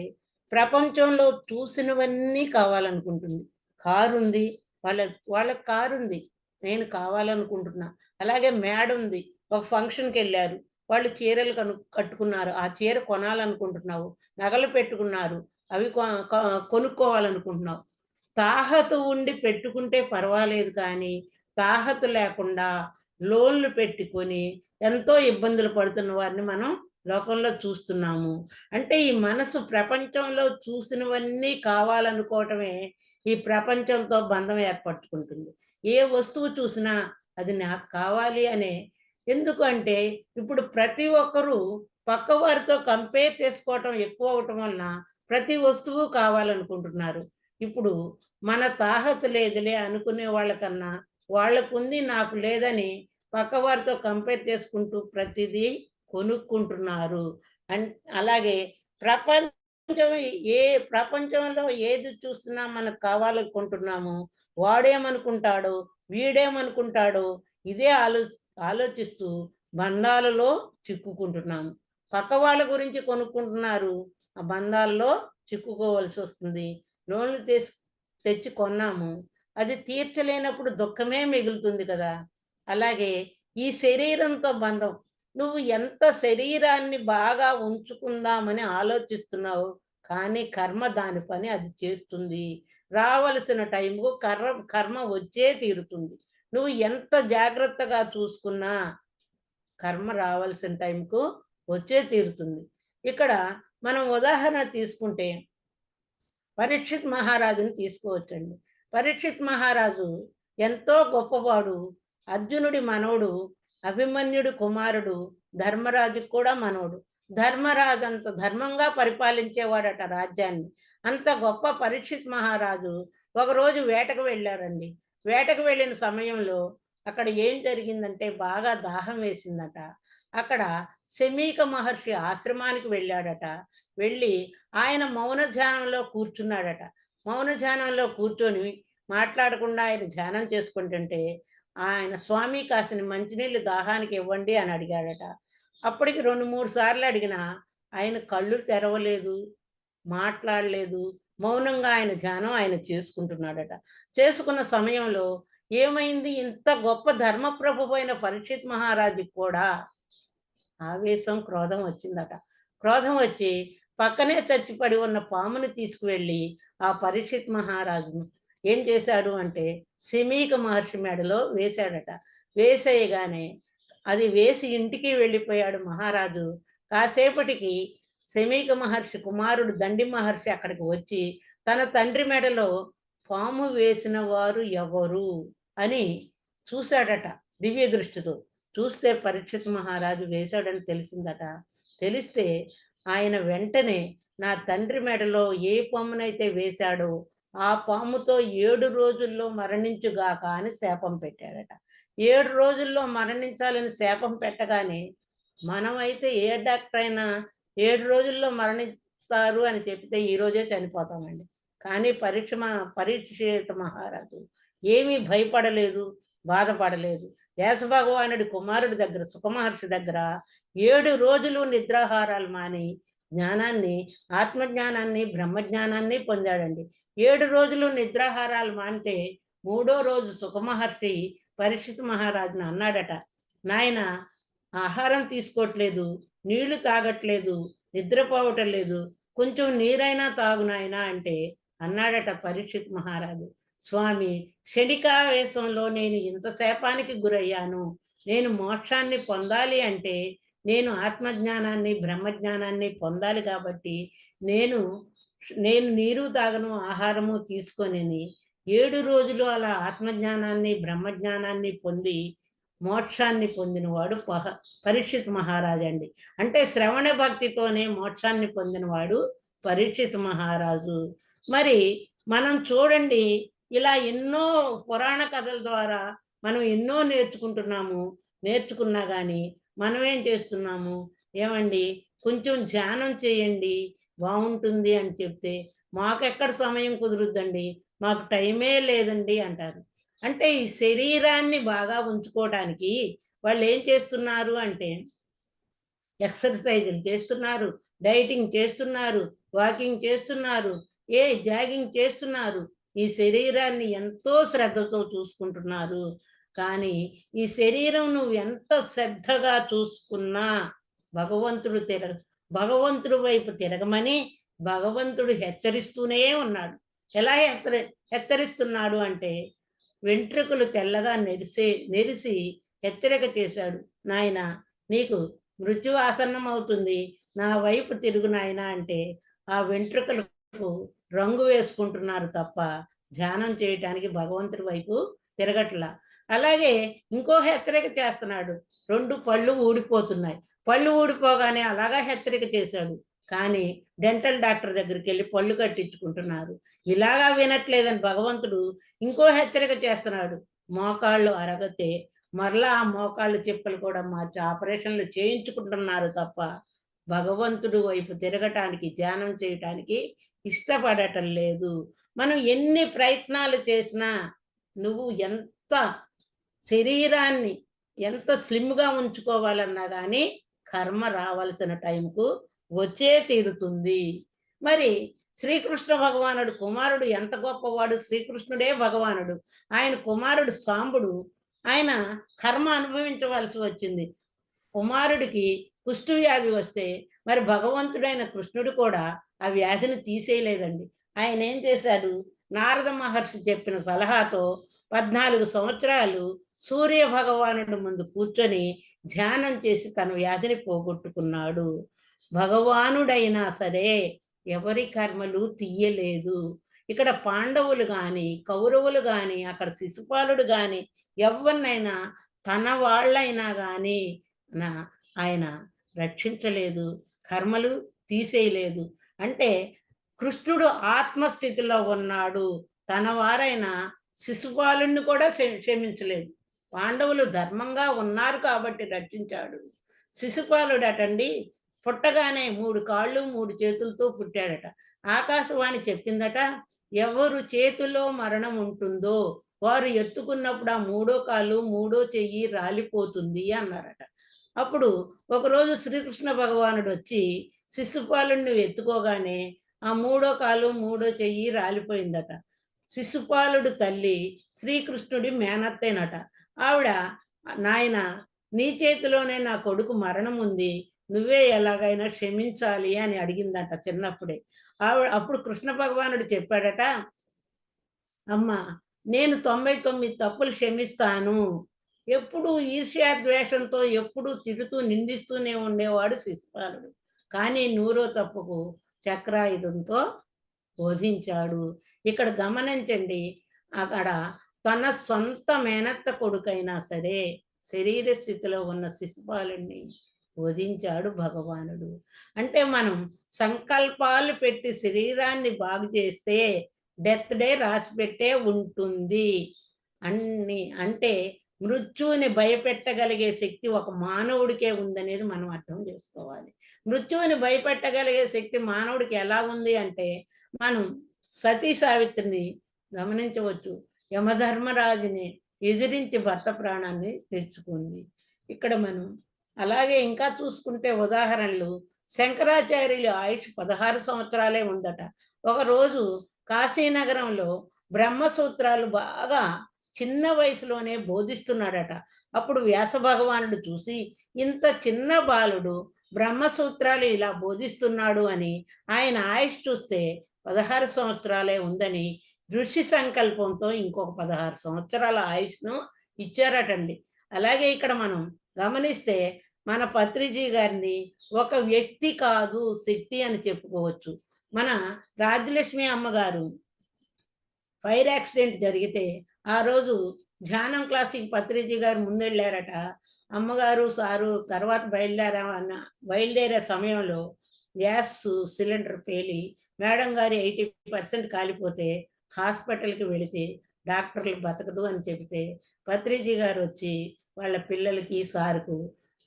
S1: ప్రపంచంలో చూసినవన్నీ కావాలనుకుంటుంది. కారుంది, వాళ్ళకి కారుంది. నేను కావాలనుకుంటున్నా. అలాగే మేడుంది. ఒక ఫంక్షన్‌కెళ్లారు. వాళ్ళు చీరలు కట్టుకున్నారు. ఆ చీర కొనాలనుకుంటున్నావు. నగలు పెట్టుకున్నారు. అవి కొ కొ కొనుక్కోవాలనుకుంటున్నావు. తాహతు ఉండి పెట్టుకుంటే పర్వాలేదు కానీ, తాహతు లేకుండా లోన్‌లు పెట్టుకొని ఎంతో ఇబ్బందులు పడుతున్న వారిని మనం లోకంలో చూస్తున్నాము. అంటే ఈ మనసు ప్రపంచంలో చూసినవన్నీ కావాలనుకోవటమే ఈ ప్రపంచంతో బంధం ఏర్పరచుకుంటుంది. ఏ వస్తువు చూసినా అది నాకు కావాలి అనే ఎందుకు అంటే ఇప్పుడు ప్రతి ఒక్కరూ పక్కవారితో కంపేర్ చేసుకోవటం ఎక్కువ అవ్వటం వలన ప్రతి వస్తువు కావాలనుకుంటున్నారు. ఇప్పుడు మన తాహతు లేదులే అనుకునే వాళ్ళకన్నా, వాళ్ళకుంది నాకు లేదని పక్కవారితో కంపేర్ చేసుకుంటూ ప్రతిదీ కొనుక్కుంటున్నారు. అన్ అలాగే ప్రపంచం ఏ ప్రపంచంలో ఏది చూసినా మనకు కావాలనుకుంటున్నామో, వాడేమనుకుంటాడో, వీడేమనుకుంటాడో ఇదే ఆలోచిస్తూ బంధాలలో చిక్కుకుంటున్నాము. పక్క వాళ్ళ గురించి కొనుక్కుంటున్నారు. ఆ బంధాల్లో చిక్కుకోవాల్సొస్తుంది. లోన్‌లు తెచ్చి కొన్నాము. అది తీర్చలేనప్పుడు దుఃఖమే మిగులుతుంది కదా! అలాగే ఈ శరీరంతో బంధం. నువ్వు ఎంత శరీరాన్ని బాగా ఉంచుకుందామని ఆలోచిస్తున్నావో, కానీ కర్మ దాని పని అది చేస్తుంది. రావలసిన టైంకు కర్మ వచ్చే తీరుతుంది. నువ్వు ఎంత జాగ్రత్తగా చూసుకున్నా కర్మ రావాల్సిన టైంకు వచ్చే తీరుతుంది. ఇక్కడ మనం ఉదాహరణ తీసుకుంటే పరీక్షిత్ మహారాజుని తీసుకోవచ్చండి. పరీక్షిత్ మహారాజు ఎంతో గొప్పవాడు. అర్జునుడి మనవడు, అభిమన్యుడి కుమారుడు, ధర్మరాజుకి కూడా మనవడు. ధర్మరాజు అంత ధర్మంగా పరిపాలించేవాడట రాజ్యాన్ని. అంత గొప్ప పరీక్షిత్ మహారాజు ఒకరోజు వేటకు వెళ్ళారండి. వేటకు వెళ్ళిన సమయంలో అక్కడ ఏం జరిగిందంటే బాగా దాహం వేసిందట. అక్కడ శమీక మహర్షి ఆశ్రమానికి వెళ్ళాడట. వెళ్ళి ఆయన మౌన ధ్యానంలో కూర్చున్నాడట. మౌన ధ్యానంలో కూర్చొని మాట్లాడకుండా ఆయన ధ్యానం చేసుకుంటుంటే, ఆయన "స్వామి కాసిని మంచినీళ్ళు దాహానికి ఇవ్వండి" అని అడిగాడట. అప్పటికి 2, 3 సార్లు అడిగినా ఆయన కళ్ళు తెరవలేదు, మాట్లాడలేదు. మౌనంగా ఆయన ధ్యానం ఆయన చేసుకుంటున్నాడట. చేసుకున్న సమయంలో ఏమైంది ఇంత గొప్ప ధర్మప్రభువైన పరీక్షిత్ మహారాజుకి కూడా ఆవేశం, క్రోధం వచ్చిందట. క్రోధం వచ్చి పక్కనే చచ్చిపడి ఉన్న పాముని తీసుకువెళ్ళి ఆ పరీక్షిత్ మహారాజును ఏం చేశాడు అంటే శమీక మహర్షి మెడలో వేశాడట. వేసేయగానే అది వేసి ఇంటికి వెళ్ళిపోయాడు మహారాజు. కాసేపటికి శమీక మహర్షి కుమారుడు దండి మహర్షి అక్కడికి వచ్చి తన తండ్రి మెడలో పాము వేసిన వారు ఎవరు అని చూశాడట దివ్య దృష్టితో. చూస్తే పరీక్షిత్ మహారాజు వేశాడని తెలిసిందట. తెలిస్తే ఆయన వెంటనే నా తండ్రి మెడలో ఏ పామునైతే వేశాడో ఆ పాముతో 7 రోజుల్లో మరణించుగాక అని శాపం పెట్టాడట. 7 రోజుల్లో మరణించాలని శాపం పెట్టగానే మనమైతే ఏ డాక్టర్ అయినా 7 రోజుల్లో మరణిస్తారు అని చెప్తే ఈ రోజే చనిపోతామండి. కానీ పరీక్షిత మహారాజు ఏమీ భయపడలేదు, బాధపడలేదు. వ్యాసభగవానుడి కుమారుడి దగ్గర సుఖమహర్షి దగ్గర 7 రోజులు నిద్రాహారాలు మాని జ్ఞానాన్ని, ఆత్మజ్ఞానాన్ని, బ్రహ్మజ్ఞానాన్ని పొందాడండి. 7 రోజులు నిద్రాహారాలు మానితే మూడో రోజు సుఖమహర్షి పరీక్షిత్ మహారాజుని అన్నాడట, నాయన ఆహారం తీసుకోవట్లేదు, నీళ్లు తాగట్లేదు, నిద్రపోవటం లేదు, కొంచెం నీరైనా తాగు నాయనా అంటే అన్నాడట పరీక్షిత్ మహారాజు. స్వామి, క్షణికావేశంలో నేను ఇంత శాపానికి గురయ్యాను. నేను మోక్షాన్ని పొందాలి అంటే నేను ఆత్మజ్ఞానాన్ని, బ్రహ్మజ్ఞానాన్ని పొందాలి కాబట్టి నేను నేను నీరు తాగను, ఆహారము తీసుకోనని 7 రోజులు అలా ఆత్మజ్ఞానాన్ని, బ్రహ్మజ్ఞానాన్ని పొంది మోక్షాన్ని పొందినవాడు పరీక్షిత్ మహారాజండి. అంటే శ్రవణ భక్తితోనే మోక్షాన్ని పొందినవాడు పరీక్షిత్ మహారాజు. మరి మనం చూడండి ఇలా ఎన్నో పురాణ కథల ద్వారా మనం ఎన్నో నేర్చుకుంటున్నాము. నేర్చుకున్నా గానీ మనమేం చేస్తున్నాము? ఏవండీ కొంచెం ధ్యానం చేయండి బావుంటుంది అని చెప్తే, మాకెక్కడ సమయం కుదురుద్దండి, మాకు టైమే లేదండి అంటారు. అంటే ఈ శరీరాన్ని బాగా ఉంచుకోవడానికి వాళ్ళేం చేస్తున్నారు అంటే ఎక్సర్‌సైజులు చేస్తున్నారు, డైటింగ్ చేస్తున్నారు, వాకింగ్ చేస్తున్నారు, జాగింగ్ చేస్తున్నారు. ఈ శరీరాన్ని ఎంతో శ్రద్ధతో చూసుకుంటున్నారు. కానీ ఈ శరీరం నువ్వు ఎంత శ్రద్ధగా చూసుకున్నా భగవంతుడు భగవంతుడి వైపు తిరగమని భగవంతుడు హెచ్చరిస్తూనే ఉన్నాడు. ఎలా హెచ్చరిస్తున్నాడు అంటే, వెంట్రుకలు తెల్లగా నెరిసి హెచ్చరిక చేశాడు. "నాయనా, నీకు మృత్యువు ఆసన్నమవుతుంది. నా వైపు తిరుగు నాయనా" అంటే, ఆ వెంట్రుకలకు రంగు వేసుకుంటున్నారు తప్ప, ధ్యానం చేయటానికి భగవంతుడి వైపు తిరగట్లా. అలాగే ఇంకో హెచ్చరిక చేస్తున్నాడు. 2 పళ్ళు ఊడిపోతున్నాయి. పళ్ళు ఊడిపోగానే అలాగా హెచ్చరిక చేశాడు. కానీ డెంటల్ డాక్టర్ దగ్గరికెళ్ళి పళ్ళు కట్టించుకుంటున్నారు. ఇలాగా వినట్లేదని భగవంతుడు ఇంకో హెచ్చరిక చేస్తున్నాడు. మోకాళ్ళు అరగతే మరలా ఆ మోకాళ్ళు చిప్పలు కూడా మార్చి ఆపరేషన్‌లు చేయించుకుంటున్నారు తప్ప, భగవంతుడు వైపు తిరగటానికి, ధ్యానం చేయటానికి ఇష్టపడటం లేదు. మనం ఎన్ని ప్రయత్నాలు చేసినా, నువ్వు ఎంత శరీరాన్ని ఎంత స్లిమ్‌గా ఉంచుకోవాలన్నా గానీ, కర్మ రావాల్సిన టైంకు వచ్చే తీరుతుంది. మరి శ్రీకృష్ణ భగవానుడు కుమారుడు ఎంత గొప్పవాడు, శ్రీకృష్ణుడే భగవానుడు. ఆయన కుమారుడు సాంబుడు. ఆయన కర్మ అనుభవించవలసి వచ్చింది. కుమారుడికి కుష్టు వ్యాధి వస్తే, మరి భగవంతుడైన కృష్ణుడు కూడా ఆ వ్యాధిని తీసేయలేదండి. ఆయనేం చేశాడు, నారద మహర్షి చెప్పిన సలహాతో 14 సంవత్సరాలు సూర్య భగవానుడి ముందు కూర్చొని ధ్యానం చేసి తన వ్యాధిని పోగొట్టుకున్నాడు. భగవానుడైనా సరే ఎవరి కర్మలు తీయలేదు. ఇక్కడ పాండవులు గాని, కౌరవులు గాని, అక్కడ శిశుపాలుడు గాని, ఎవ్వరినైనా తన వాళ్ళైనా గాని నా ఆయన రక్షించలేదు. కర్మలు తీసేయలేదు. అంటే కృష్ణుడు ఆత్మస్థితిలో ఉన్నాడు. తన వారైన శిశుపాలుడిని కూడా క్షమించలేదు. పాండవులు ధర్మంగా ఉన్నారు కాబట్టి రక్షించాడు. శిశుపాలుడటండి పుట్టగానే 3 కాళ్ళు 3 చేతులతో పుట్టాడట. ఆకాశవాణి చెప్పిందట, ఎవరు చేతిలో మరణం ఉంటుందో వారు ఎత్తుకున్నప్పుడు ఆ మూడో కాలు, మూడో చెయ్యి రాలిపోతుంది అన్నారట. అప్పుడు ఒకరోజు శ్రీకృష్ణ భగవానుడొచ్చి శిశుపాలుడిని ఎత్తుకోగానే ఆ మూడో కాలు, మూడో చెయ్యి రాలిపోయిందట. శిశుపాలుడు తల్లి శ్రీకృష్ణుడి మేనత్తేనట. ఆవిడ, "నాయనా, నీ చేతిలోనే నా కొడుకు మరణం ఉంది. నువ్వే ఎలాగైనా క్షమించాలి" అని అడిగిందట చిన్నప్పుడే. అప్పుడు కృష్ణ భగవానుడు చెప్పాడట, "అమ్మా, నేను 99 తప్పులు క్షమిస్తాను." ఎప్పుడూ ఈర్ష్య, ద్వేషంతో ఎప్పుడూ తిడుతూ, నిందిస్తూనే ఉండేవాడు శిశుపాలుడు. కానీ నూరో తప్పుకు చక్రాయుధంతో బోధించాడు. ఇక్కడ గమనించండి, అక్కడ తన సొంత మేనత్త కొడుకైనా సరే, శరీర స్థితిలో ఉన్న శిశుపాలుడిని బోధించాడు భగవానుడు. అంటే మనం సంకల్పాలు పెట్టి శరీరాన్ని బాగు చేస్తే డెత్ డే రాసిపెట్టే ఉంటుంది. అంటే మృత్యువుని భయపెట్టగలిగే శక్తి ఒక మానవుడికే ఉందనేది మనం అర్థం చేసుకోవాలి. మృత్యువుని భయపెట్టగలిగే శక్తి మానవుడికి ఎలా ఉంది అంటే, మనం సతీ సావిత్రిని గమనించవచ్చు. యమధర్మరాజుని ఎదిరించి భర్త ప్రాణాన్ని తెచ్చుకుంది. ఇక్కడ మనం అలాగే ఇంకా చూసుకుంటే ఉదాహరణలు, శంకరాచార్యుల ఆయుష్ 16 సంవత్సరాలే ఉందట. ఒకరోజు కాశీనగరంలో బ్రహ్మసూత్రాలు బాగా చిన్న వయసులోనే బోధిస్తున్నాడట. అప్పుడు వ్యాస భగవానుడు చూసి, ఇంత చిన్న బాలుడు బ్రహ్మసూత్రాలు ఇలా బోధిస్తున్నాడు అని, ఆయన ఆయుష్ చూస్తే 16 సంవత్సరాలే ఉందని ఋషి సంకల్పంతో ఇంకొక 16 సంవత్సరాల ఆయుష్ను ఇచ్చారటండి. అలాగే ఇక్కడ మనం గమనిస్తే మన పత్రిజీ గారిని ఒక వ్యక్తి కాదు శక్తి అని చెప్పుకోవచ్చు. మన రాజ్యలక్ష్మి అమ్మగారు ఫైర్ యాక్సిడెంట్ జరిగితే ఆ రోజు ధ్యానం క్లాస్‌కి పత్రిజీ గారు ముందెళ్ళారట. అమ్మగారు, సారు తర్వాత బయలుదేరే సమయంలో గ్యాస్ సిలిండర్ పేలి మేడం గారు 80% కాలిపోతే హాస్పిటల్‌కి వెళితే డాక్టర్లు బతకదు అని చెబితే పత్రిజీ గారొచ్చి వాళ్ళ పిల్లలకి, సార్‌కు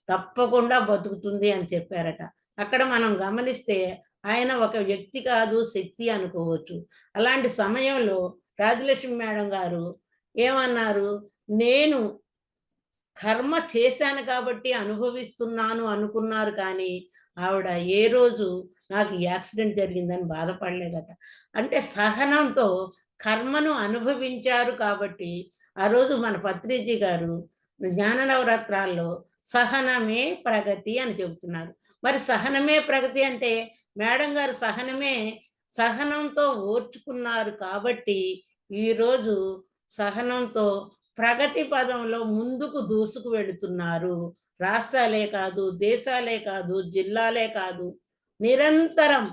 S1: తప్పకుండా బతుకుతుంది అని చెప్పారట. అక్కడ మనం గమనిస్తే ఆయన ఒక వ్యక్తి కాదు శక్తి అనుకోవచ్చు. అలాంటి సమయంలో రాజలక్ష్మి మేడం గారు ఏమన్నారు? నేను కర్మ చేశాను కాబట్టి అనుభవిస్తున్నాను అనుకున్నారు కానీ, ఆవిడ ఏ రోజు నాకు యాక్సిడెంట్ జరిగిందని బాధపడలేదట. అంటే సహనంతో కర్మను అనుభవించారు కాబట్టి, ఆ రోజు మన పత్రిజీ గారు జ్ఞాన నవరాత్రాల్లో సహనమే ప్రగతి అని చెబుతున్నారు. మరి సహనమే ప్రగతి అంటే, మేడం గారు సహనమే సహనంతో ఓర్చుకున్నారు కాబట్టి ఈరోజు సహనంతో ప్రగతి పదంలో ముందుకు దూసుకు వెళుతున్నారు. రాష్ట్రాలే కాదు, దేశాలే కాదు, జిల్లాలే కాదు, నిరంతరం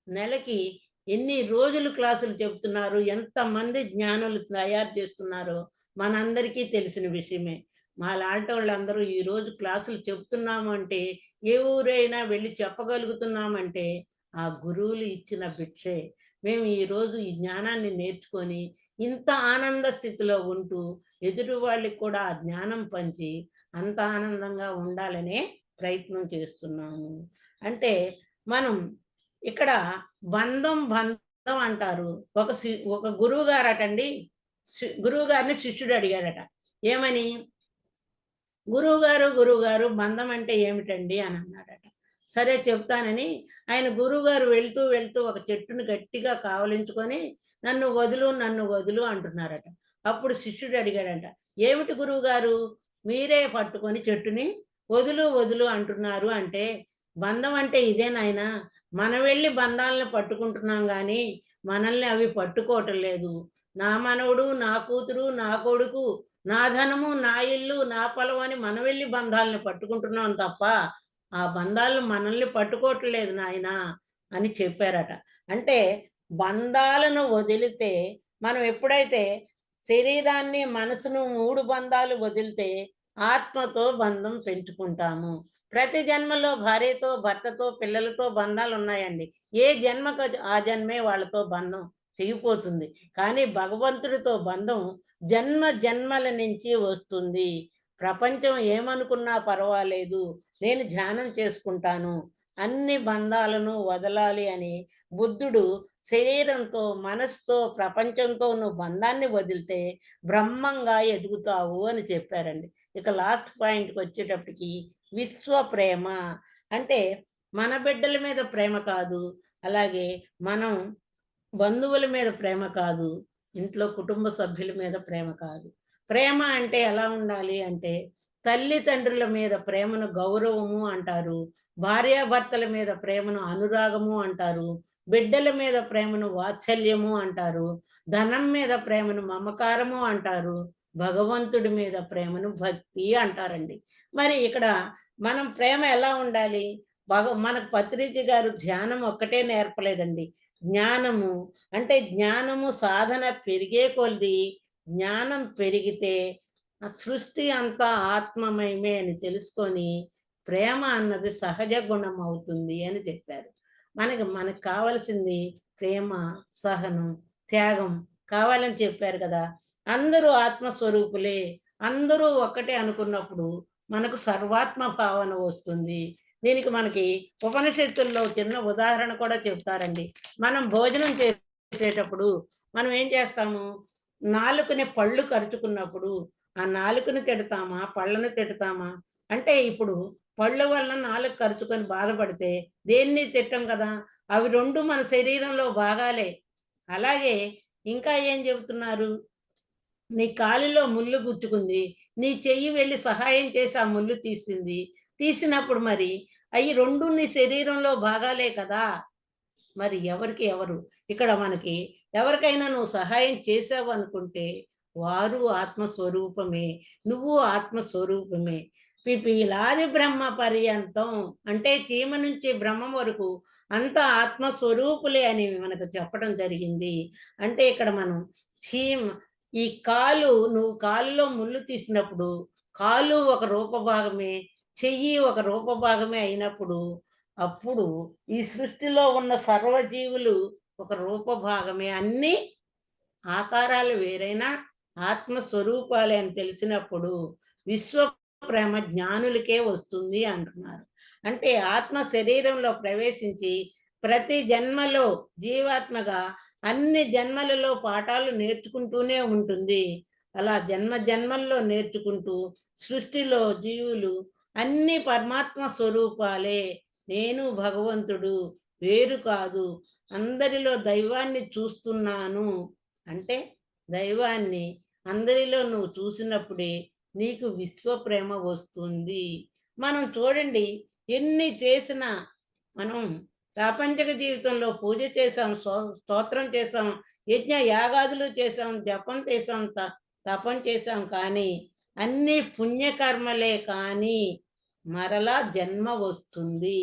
S1: నెలకి ఎన్ని రోజులు క్లాసులు చెప్తున్నారు, ఎంతమంది జ్ఞానులు తయారు చేస్తున్నారో మనందరికీ తెలిసిన విషయమే. మాలాంటోళ్ళందరూ ఈరోజు క్లాసులు చెప్తున్నాము అంటే, ఏ ఊరైనా వెళ్లి చెప్పగలుగుతున్నామంటే, ఆ గురువులు ఇచ్చిన భిక్షే. మేము ఈరోజు ఈ జ్ఞానాన్ని నేర్చుకొని, ఇంత ఆనంద స్థితిలో ఉంటూ, ఎదుటి వాళ్ళకి కూడా ఆ జ్ఞానం పంచి, అంత ఆనందంగా ఉండాలనే ప్రయత్నం చేస్తున్నాము. అంటే మనం ఇక్కడ బంధం అంటారు. ఒక గురువుగారటండి, గురువుగారిని శిష్యుడు అడిగాడట. ఏమని? గురువుగారు బంధం అంటే ఏమిటండి?" అని అన్నాడట. సరే చెప్తానని ఆయన గురువుగారు వెళ్తూ ఒక చెట్టుని గట్టిగా కావలించుకొని, నన్ను వదులు" అంటున్నారట. అప్పుడు శిష్యుడు అడిగాడంట, "ఏమిటి గురువుగారు మీరే పట్టుకొని చెట్టుని వదులు అంటున్నారు" అంటే, "బంధం అంటే ఇదే నాయనా! మనం వెళ్లి బంధాలను పట్టుకుంటున్నాం గానీ, మనల్ని అవి పట్టుకోవటం లేదు. నా మనవడు, నా కూతురు, నా కొడుకు, నా ధనము, నా ఇల్లు, నా పొలం అని మనం వెళ్లి బంధాలను పట్టుకుంటున్నాం తప్ప, ఆ బంధాలు మనల్ని పట్టుకోవట్లేదు నాయనా" అని చెప్పారట. అంటే బంధాలను వదిలితే మనం ఎప్పుడైతే శరీరాన్ని, మనసును 3 బంధాలు వదిలితే ఆత్మతో బంధం పెంచుకుంటాము. ప్రతి జన్మలో భార్యతో, భర్తతో, పిల్లలతో బంధాలున్నాయండి. ఏ జన్మకు ఆ జన్మే వాళ్ళతో బంధం తెగిపోతుంది. కానీ భగవంతుడితో బంధం జన్మల నుంచి వస్తుంది. ప్రపంచం ఏమనుకున్నా పర్వాలేదు. నేను ధ్యానం చేసుకుంటాను. అన్ని బంధాలను వదలాలి అని బుద్ధుడు శరీరంతో, మనసుతో, ప్రపంచంతో నువ్వు బంధాన్ని వదిలితే బ్రహ్మంగా ఎదుగుతావు అని చెప్పారండి. ఇక లాస్ట్ పాయింట్‌కొచ్చేటప్పటికి విశ్వ ప్రేమ. అంటే మన బిడ్డల మీద ప్రేమ కాదు. అలాగే మనం బంధువుల మీద ప్రేమ కాదు. ఇంట్లో కుటుంబ సభ్యుల మీద ప్రేమ కాదు. ప్రేమ అంటే ఎలా ఉండాలి అంటే, తల్లిదండ్రుల మీద ప్రేమను గౌరవము అంటారు. భార్యాభర్తల మీద ప్రేమను అనురాగము అంటారు. బిడ్డల మీద ప్రేమను వాత్సల్యము అంటారు. ధనం మీద ప్రేమను మమకారము అంటారు. భగవంతుడి మీద ప్రేమను భక్తి అంటారండి. మరి ఇక్కడ మనం ప్రేమ ఎలా ఉండాలి? మనకు పత్రిజీ గారు ధ్యానం ఒక్కటే నేర్పలేదండి. జ్ఞానము అంటే జ్ఞానము సాధన పెరిగే కొలది జ్ఞానం పెరిగితే ఆ సృష్టి అంతా ఆత్మమయమే అని తెలుసుకొని ప్రేమ అన్నది సహజ గుణం అవుతుంది అని చెప్పారు. మనకు కావాల్సింది ప్రేమ, సహనం, త్యాగం కావాలని చెప్పారు కదా! అందరూ ఆత్మస్వరూపులే, అందరూ ఒక్కటే అనుకున్నప్పుడు మనకు సర్వాత్మ భావన వస్తుంది. దీనికి మనకి ఉపనిషత్తుల్లో చిన్న ఉదాహరణ కూడా చెప్తారండి. మనం భోజనం చేసేటప్పుడు మనం ఏం చేస్తాము? నాలుకని పళ్ళు కరుచుకున్నప్పుడు, ఆ నాలుకని తిడతామా? పళ్ళని తిడతామా? అంటే ఇప్పుడు పళ్ళ వలన నాలుక కరుచుకొని బాధపడితే దేన్ని తిట్టం కదా! అవి 2 మన శరీరంలో భాగాలే. అలాగే ఇంకా ఏం చెబుతున్నారు? నీ కాలులో ముల్లు గుచ్చుకుంది. నీ చెయ్యి వెళ్లి సహాయం చేసి ఆ ముల్లు తీసింది. తీసినప్పుడు మరి అయి 2 నీ శరీరంలో భాగాలే కదా! మరి ఎవరికి ఎవరు? ఇక్కడ మనకి ఎవరికైనా నువ్వు సహాయం చేశావనుకుంటే, వారు ఆత్మస్వరూపమే. నువ్వు ఆత్మస్వరూపమే. పిపీలాది బ్రహ్మ పర్యంతం అంటే చీమ నుంచి బ్రహ్మం వరకు అంతా ఆత్మస్వరూపులే అని మనకు చెప్పడం జరిగింది. అంటే ఇక్కడ మనం చీమ ఈ కాలు నువ్వు కాలులో ముల్లు తీసినప్పుడు, కాలు ఒక రూపభాగమే, చెయ్యి ఒక రూపభాగమే అయినప్పుడు అప్పుడు ఈ సృష్టిలో ఉన్న సర్వజీవులు ఒక రూపభాగమే. అన్నీ ఆకారాలు వేరైనా ఆత్మ స్వరూపాలే అని తెలిసినప్పుడు విశ్వ ప్రేమ జ్ఞానులకే వస్తుంది అంటున్నారు. అంటే ఆత్మ శరీరంలో ప్రవేశించి ప్రతి జన్మలో జీవాత్మగా అన్ని జన్మలలో పాఠాలు నేర్చుకుంటూనే ఉంటుంది. అలా జన్మల్లో నేర్చుకుంటూ సృష్టిలో జీవులు అన్ని పరమాత్మ స్వరూపాలే. నేను భగవంతుడు వేరు కాదు. అందరిలో దైవాన్ని చూస్తున్నాను. అంటే దైవాన్ని అందరిలో నువ్వు చూసినప్పుడే నీకు విశ్వ ప్రేమ వస్తుంది. మనం చూడండి ఎన్ని చేసినా మనం ప్రాపంచిక జీవితంలో పూజ చేశాం, స్తోత్రం చేశాం, యజ్ఞ యాగాదులు చేశాం, జపం చేశాం, తపం చేశాం. కానీ అన్నీ పుణ్యకర్మలే కానీ మరలా జన్మ వస్తుంది.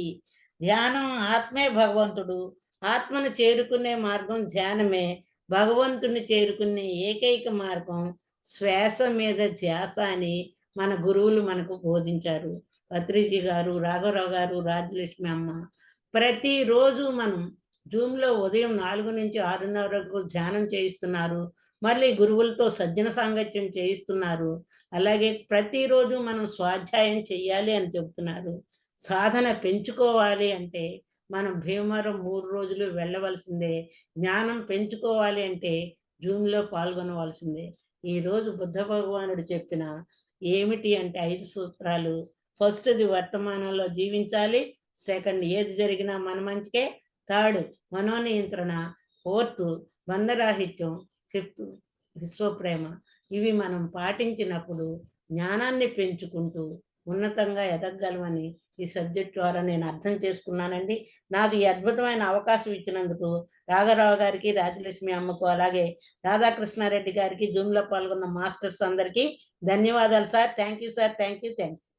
S1: ధ్యానం ఆత్మే భగవంతుడు. ఆత్మను చేరుకునే మార్గం ధ్యానమే. భగవంతుని చేరుకునే ఏకైక మార్గం శ్వాస మీద ధ్యాస అని మన గురువులు మనకు బోధించారు. పత్రిజీ గారు, రాఘవరావు గారు, రాజలక్ష్మి అమ్మ. ప్రతిరోజు మనం జూమ్‌లో ఉదయం 4-6:30 వరకు ధ్యానం చేయిస్తున్నారు. మళ్ళీ గురువులతో సజ్జన సాంగత్యం చేయిస్తున్నారు. అలాగే ప్రతిరోజు మనం స్వాధ్యాయం చెయ్యాలి అని చెప్తున్నారు. సాధన పెంచుకోవాలి అంటే మనం భీమవరం 3 రోజులు వెళ్ళవలసిందే. జ్ఞానం పెంచుకోవాలి అంటే జూమ్‌లో పాల్గొనవలసిందే. ఈరోజు బుద్ధ భగవానుడు చెప్పిన ఏమిటి అంటే 5 సూత్రాలు. ఫస్ట్‌ది వర్తమానంలో జీవించాలి. సెకండ్ ఏది జరిగినా మన మంచికే. థర్డ్ మనోనియంత్రణ. ఫోర్త్ బంధరాహిత్యం. ఫిఫ్త్ విశ్వప్రేమ. ఇవి మనం పాటించినప్పుడు జ్ఞానాన్ని పెంచుకుంటూ ఉన్నతంగా ఎదగగలమని ఈ సబ్జెక్ట్ ద్వారా నేను అర్థం చేసుకున్నానండి. నాకు ఈ అద్భుతమైన అవకాశం ఇచ్చినందుకు రాఘరావు గారికి, రాజలక్ష్మి అమ్మకు, అలాగే రాధాకృష్ణారెడ్డి గారికి, జూమ్‌లో పాల్గొన్న మాస్టర్స్ అందరికీ ధన్యవాదాలు sir. Thank you sir. Thank you. Thank you.